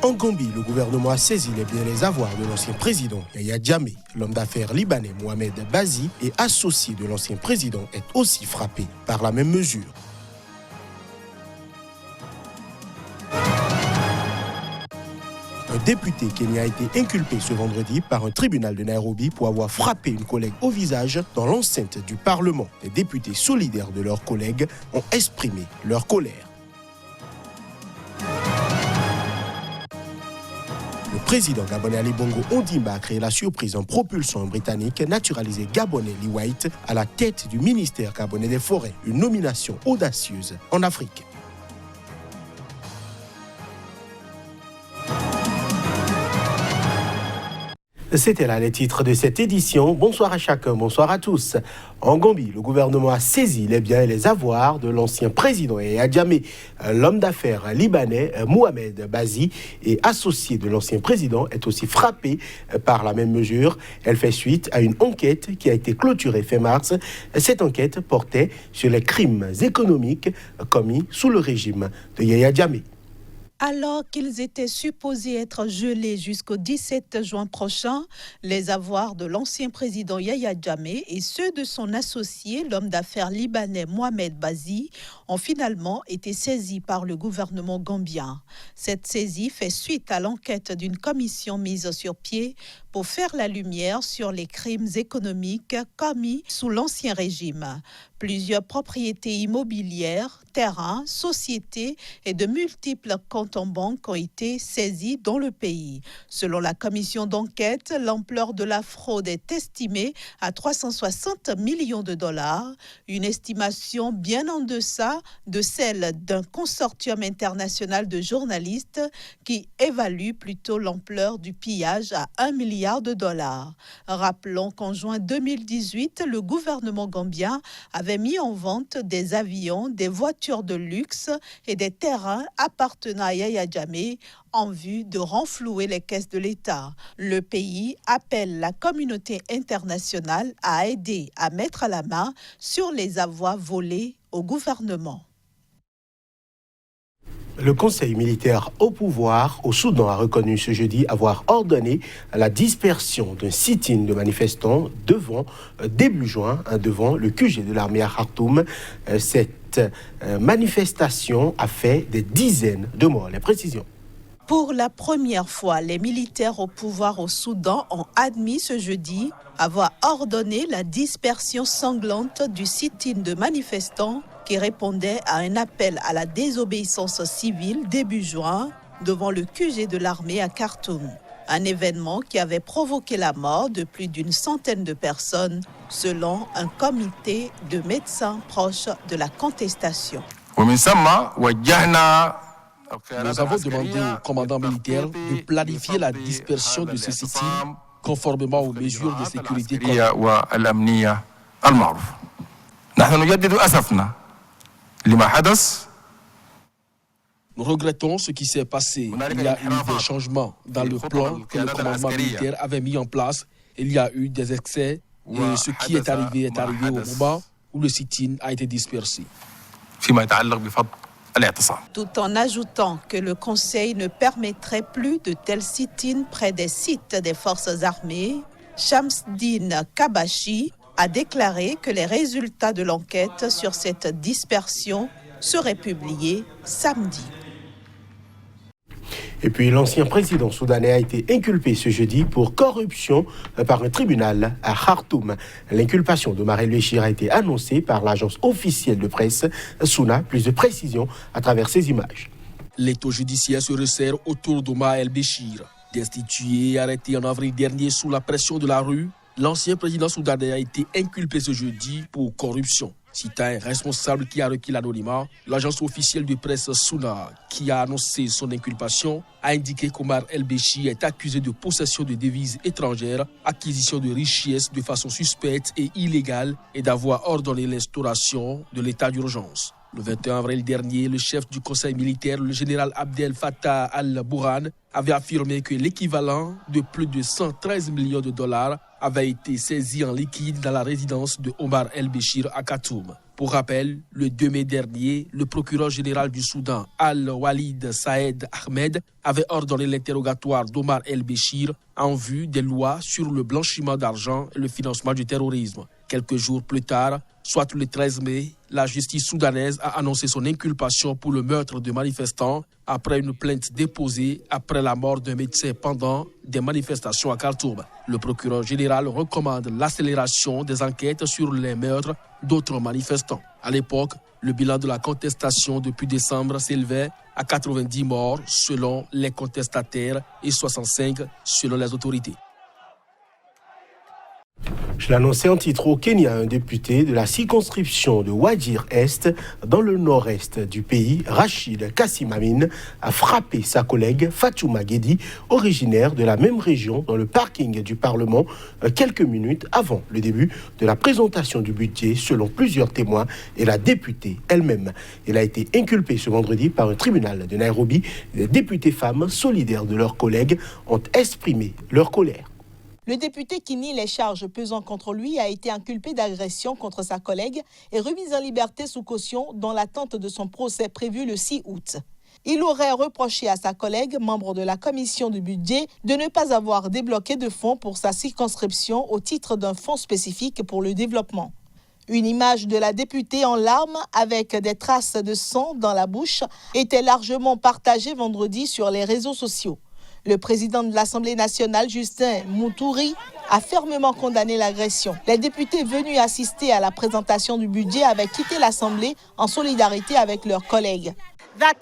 En Gambie, le gouvernement a saisi les biens et les avoirs de l'ancien président Yahya Jammeh. L'homme d'affaires libanais Mohamed Bazi et associé de l'ancien président est aussi frappé par la même mesure. Un député kenyan a été inculpé ce vendredi par un tribunal de Nairobi pour avoir frappé une collègue au visage dans l'enceinte du Parlement. Les députés solidaires de leurs collègues ont exprimé leur colère. Le président gabonais Ali Bongo Ondimba a créé la surprise en propulsant un Britannique naturalisé gabonais Lee White à la tête du ministère gabonais des Forêts, une nomination audacieuse en Afrique. C'était là les titres de cette édition. Bonsoir à chacun, bonsoir à tous. En Gambie, le gouvernement a saisi les biens et les avoirs de l'ancien président Yahya Jammeh. L'homme d'affaires libanais Mohamed Bazi et associé de l'ancien président est aussi frappé par la même mesure. Elle fait suite à une enquête qui a été clôturée fin mars. Cette enquête portait sur les crimes économiques commis sous le régime de Yahya Jammeh. Alors qu'ils étaient supposés être gelés jusqu'au 17 juin prochain, les avoirs de l'ancien président Yahya Jammeh et ceux de son associé, l'homme d'affaires libanais Mohamed Bazi, ont finalement été saisis par le gouvernement gambien. Cette saisie fait suite à l'enquête d'une commission mise sur pied pour faire la lumière sur les crimes économiques commis sous l'ancien régime. Plusieurs propriétés immobilières, terrains, sociétés et de multiples comptes en banque ont été saisis dans le pays. Selon la commission d'enquête, l'ampleur de la fraude est estimée à 360 millions de dollars, une estimation bien en deçà de celle d'un consortium international de journalistes qui évalue plutôt l'ampleur du pillage à 1 milliard de dollars. Rappelons qu'en juin 2018, le gouvernement gambien avait mis en vente des avions, des voitures de luxe et des terrains appartenant à Yahya Jammeh en vue de renflouer les caisses de l'État. Le pays appelle la communauté internationale à aider à mettre la main sur les avoirs volés au gouvernement. Le conseil militaire au pouvoir au Soudan a reconnu ce jeudi avoir ordonné la dispersion d'un sit-in de manifestants début juin devant le QG de l'armée à Khartoum. Cette manifestation a fait des dizaines de morts. Les précisions. Pour la première fois, les militaires au pouvoir au Soudan ont admis ce jeudi avoir ordonné la dispersion sanglante du sit-in de manifestants qui répondait à un appel à la désobéissance civile début juin devant le QG de l'armée à Khartoum. Un événement qui avait provoqué la mort de plus d'une centaine de personnes, selon un comité de médecins proches de la contestation. Nous avons demandé au commandant militaire de planifier la dispersion de ce sit-in conformément aux mesures de sécurité. Nous regrettons ce qui s'est passé. Il y a eu des changements dans le plan que le commandement militaire avait mis en place. Il y a eu des excès et ce qui est arrivé au moment où le sit-in a été dispersé. Tout en ajoutant que le Conseil ne permettrait plus de tels sit-in près des sites des forces armées, Shamsdeen Kabashi a déclaré que les résultats de l'enquête sur cette dispersion seraient publiés samedi. Et puis l'ancien président soudanais a été inculpé ce jeudi pour corruption par un tribunal à Khartoum. L'inculpation d'Omar El-Béchir a été annoncée par l'agence officielle de presse Souna. Plus de précisions à travers ces images. L'étau judiciaire se resserre autour d'Omar El-Béchir. Destitué et arrêté en avril dernier sous la pression de la rue, l'ancien président soudanais a été inculpé ce jeudi pour corruption. Citant un responsable qui a requis l'anonymat, l'agence officielle de presse Souna, qui a annoncé son inculpation, a indiqué qu'Omar El-Béchir est accusé de possession de devises étrangères, acquisition de richesses de façon suspecte et illégale et d'avoir ordonné l'instauration de l'état d'urgence. Le 21 avril dernier, le chef du conseil militaire, le général Abdel Fattah al-Burhan, avait affirmé que l'équivalent de plus de 113 millions de dollars avait été saisi en liquide dans la résidence de Omar El-Béchir à Khartoum. Pour rappel, le 2 mai dernier, le procureur général du Soudan, Al-Walid Saed Ahmed, avait ordonné l'interrogatoire d'Omar El-Béchir en vue des lois sur le blanchiment d'argent et le financement du terrorisme. Quelques jours plus tard, soit le 13 mai, la justice soudanaise a annoncé son inculpation pour le meurtre de manifestants après une plainte déposée après la mort d'un médecin pendant des manifestations à Khartoum. Le procureur général recommande l'accélération des enquêtes sur les meurtres d'autres manifestants. À l'époque, le bilan de la contestation depuis décembre s'élevait à 90 morts selon les contestataires et 65 selon les autorités. Je l'annonçais en titre au Kenya, un député de la circonscription de Wajir Est, dans le nord-est du pays, Rachid Kassim Amin, a frappé sa collègue Fatuma Guedi, originaire de la même région, dans le parking du Parlement, quelques minutes avant le début de la présentation du budget, selon plusieurs témoins et la députée elle-même. Elle a été inculpée ce vendredi par un tribunal de Nairobi. Les députés femmes solidaires de leurs collègues ont exprimé leur colère. Le député qui nie les charges pesant contre lui a été inculpé d'agression contre sa collègue et remis en liberté sous caution dans l'attente de son procès prévu le 6 août. Il aurait reproché à sa collègue, membre de la commission du budget, de ne pas avoir débloqué de fonds pour sa circonscription au titre d'un fonds spécifique pour le développement. Une image de la députée en larmes avec des traces de sang dans la bouche était largement partagée vendredi sur les réseaux sociaux. Le président de l'Assemblée nationale, Justin Muturi, a fermement condamné l'agression. Les députés venus assister à la présentation du budget avaient quitté l'Assemblée en solidarité avec leurs collègues. Bien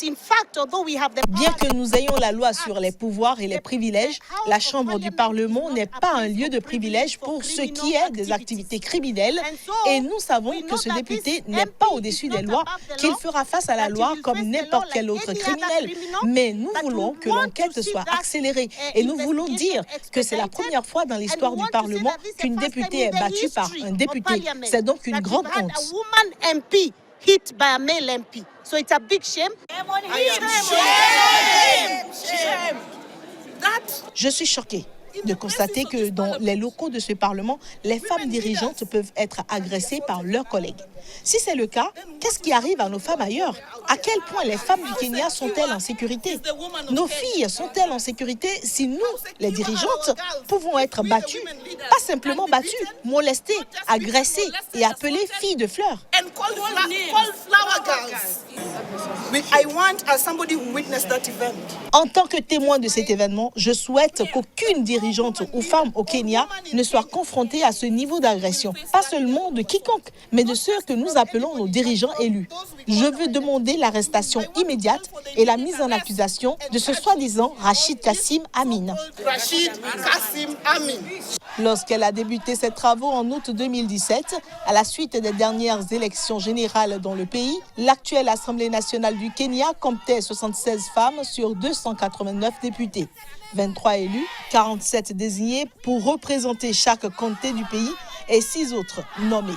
que nous ayons la loi sur les pouvoirs et les privilèges, la Chambre du Parlement n'est pas un lieu de privilège pour ce qui est des activités criminelles. Et nous savons que ce député n'est pas au-dessus des lois, qu'il fera face à la loi comme n'importe quel autre criminel. Mais nous voulons que l'enquête soit accélérée. Et nous voulons dire que c'est la première fois dans l'histoire du Parlement qu'une députée est battue par un député. C'est donc une grande honte. Hit by a male MP. So it's a big shame. Shame. Je suis choquée de constater que dans les locaux de ce Parlement, les femmes dirigeantes peuvent être agressées par leurs collègues. Si c'est le cas, qu'est-ce qui arrive à nos femmes ailleurs? À quel point les femmes du Kenya sont-elles en sécurité? Nos filles sont-elles en sécurité si nous, les dirigeantes, pouvons être battues? Pas simplement battues, molestées, agressées et appelées filles de fleurs. En tant que témoin de cet événement, je souhaite qu'aucune dirigeante ou femme au Kenya ne soit confrontée à ce niveau d'agression. Pas seulement de quiconque, mais de ceux que nous appelons nos dirigeants élus. Je veux demander l'arrestation immédiate et la mise en accusation de ce soi-disant Rachid Kassim Amin. Lorsqu'elle a débuté ses travaux en août 2017, à la suite des dernières élections générales dans le pays, l'actuelle Assemblée nationale du Kenya comptait 76 femmes sur 289 députés. 23 élus, 47 désignés pour représenter chaque comté du pays et 6 autres nommés.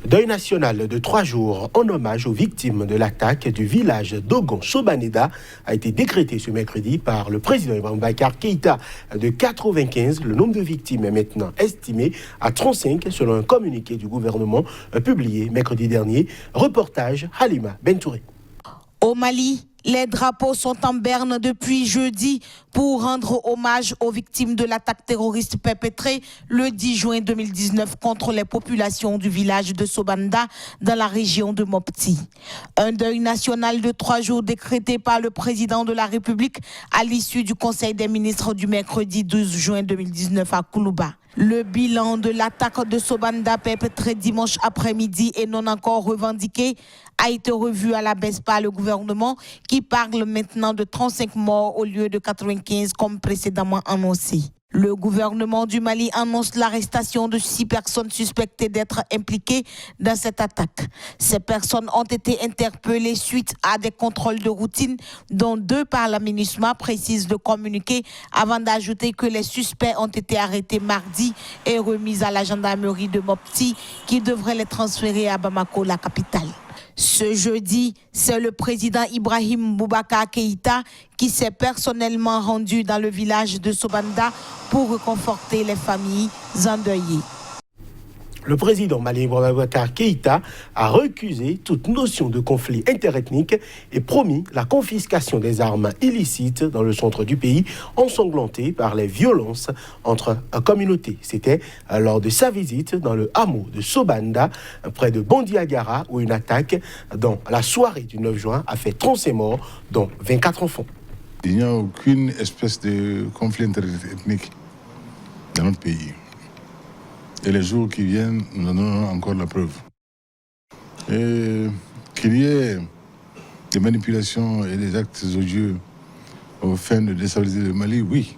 Deuil national de 3 jours en hommage aux victimes de l'attaque du village d'Ogon-Sobaneda a été décrété ce mercredi par le président Ibrahim Boubacar Keïta de 95. Le nombre de victimes est maintenant estimé à 35 selon un communiqué du gouvernement publié mercredi dernier. Reportage Halima Bentouré. Au Mali, les drapeaux sont en berne depuis jeudi pour rendre hommage aux victimes de l'attaque terroriste perpétrée le 10 juin 2019 contre les populations du village de Sobanda dans la région de Mopti. Un deuil national de 3 jours décrété par le président de la République à l'issue du Conseil des ministres du mercredi 12 juin 2019 à Koulouba. Le bilan de l'attaque de Sobanda perpétrée dimanche après-midi et non encore revendiqué a été revu à la baisse par le gouvernement qui parle maintenant de 35 morts au lieu de 95 comme précédemment annoncé. Le gouvernement du Mali annonce l'arrestation de 6 personnes suspectées d'être impliquées dans cette attaque. Ces personnes ont été interpellées suite à des contrôles de routine, dont 2 par la MINUSMA, précise le communiqué, avant d'ajouter que les suspects ont été arrêtés mardi et remis à la gendarmerie de Mopti, qui devrait les transférer à Bamako, la capitale. Ce jeudi, c'est le président Ibrahim Boubacar Keïta qui s'est personnellement rendu dans le village de Sobanda pour réconforter les familles endeuillées. Le président malien Boubacar Keïta a recusé toute notion de conflit interethnique et promis la confiscation des armes illicites dans le centre du pays, ensanglanté par les violences entre communautés. C'était lors de sa visite dans le hameau de Sobanda, près de Bandiagara, où une attaque dans la soirée du 9 juin a fait 36 morts, dont 24 enfants. Il n'y a aucune espèce de conflit interethnique dans notre pays. Et les jours qui viennent nous en donnent encore la preuve. Et qu'il y ait des manipulations et des actes odieux aux fins de déstabiliser le Mali, oui.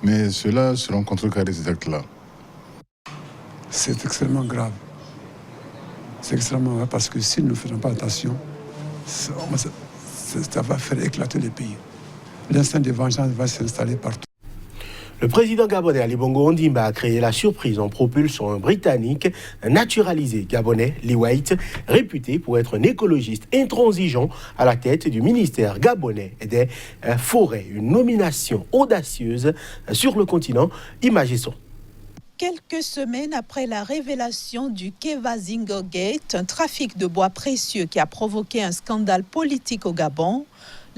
Mais ceux-là seront contrecarrés, ces actes-là. C'est extrêmement grave. C'est extrêmement grave parce que si nous ne faisons pas attention, ça va faire éclater le pays. L'instinct de vengeance va s'installer partout. Le président gabonais Ali Bongo Ondimba a créé la surprise en propulsant un Britannique naturalisé gabonais, Lee White, réputé pour être un écologiste intransigeant à la tête du ministère gabonais des Forêts. Une nomination audacieuse sur le continent. Images et son. Quelques semaines après la révélation du Kevazingo Gate, un trafic de bois précieux qui a provoqué un scandale politique au Gabon,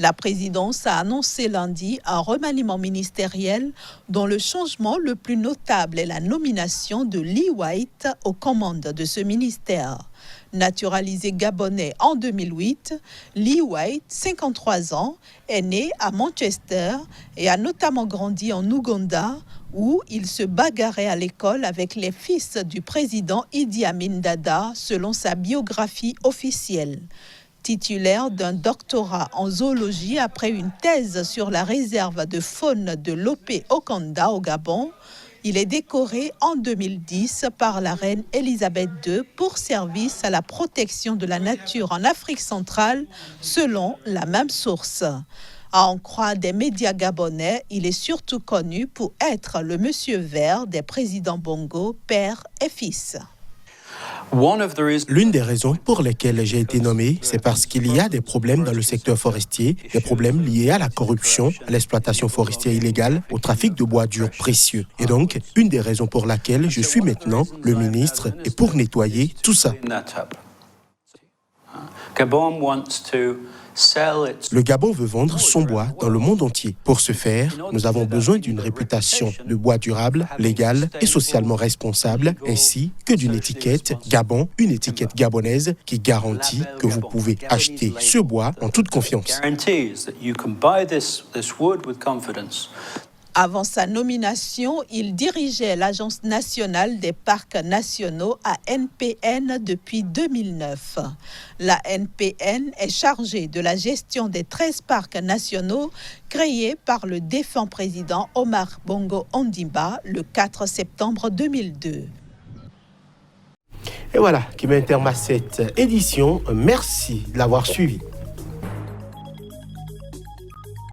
la présidence a annoncé lundi un remaniement ministériel dont le changement le plus notable est la nomination de Lee White aux commandes de ce ministère. Naturalisé gabonais en 2008, Lee White, 53 ans, est né à Manchester et a notamment grandi en Ouganda, où il se bagarrait à l'école avec les fils du président Idi Amin Dada, selon sa biographie officielle. Titulaire d'un doctorat en zoologie après une thèse sur la réserve de faune de Lopé-Okanda au Gabon, il est décoré en 2010 par la reine Elisabeth II pour service à la protection de la nature en Afrique centrale, selon la même source. À en croire des médias gabonais, il est surtout connu pour être le monsieur vert des présidents Bongo, père et fils. L'une des raisons pour lesquelles j'ai été nommé, c'est parce qu'il y a des problèmes dans le secteur forestier, des problèmes liés à la corruption, à l'exploitation forestière illégale, au trafic de bois dur précieux. Et donc, une des raisons pour laquelle je suis maintenant le ministre est pour nettoyer tout ça. Le Gabon veut vendre son bois dans le monde entier. Pour ce faire, nous avons besoin d'une réputation de bois durable, légal et socialement responsable, ainsi que d'une étiquette Gabon, une étiquette gabonaise qui garantit que vous pouvez acheter ce bois en toute confiance. Avant sa nomination, il dirigeait l'Agence nationale des parcs nationaux ANPN depuis 2009. La NPN est chargée de la gestion des 13 parcs nationaux créés par le défunt président Omar Bongo Ondimba le 4 septembre 2002. Et voilà qui met un terme à cette édition. Merci de l'avoir suivi.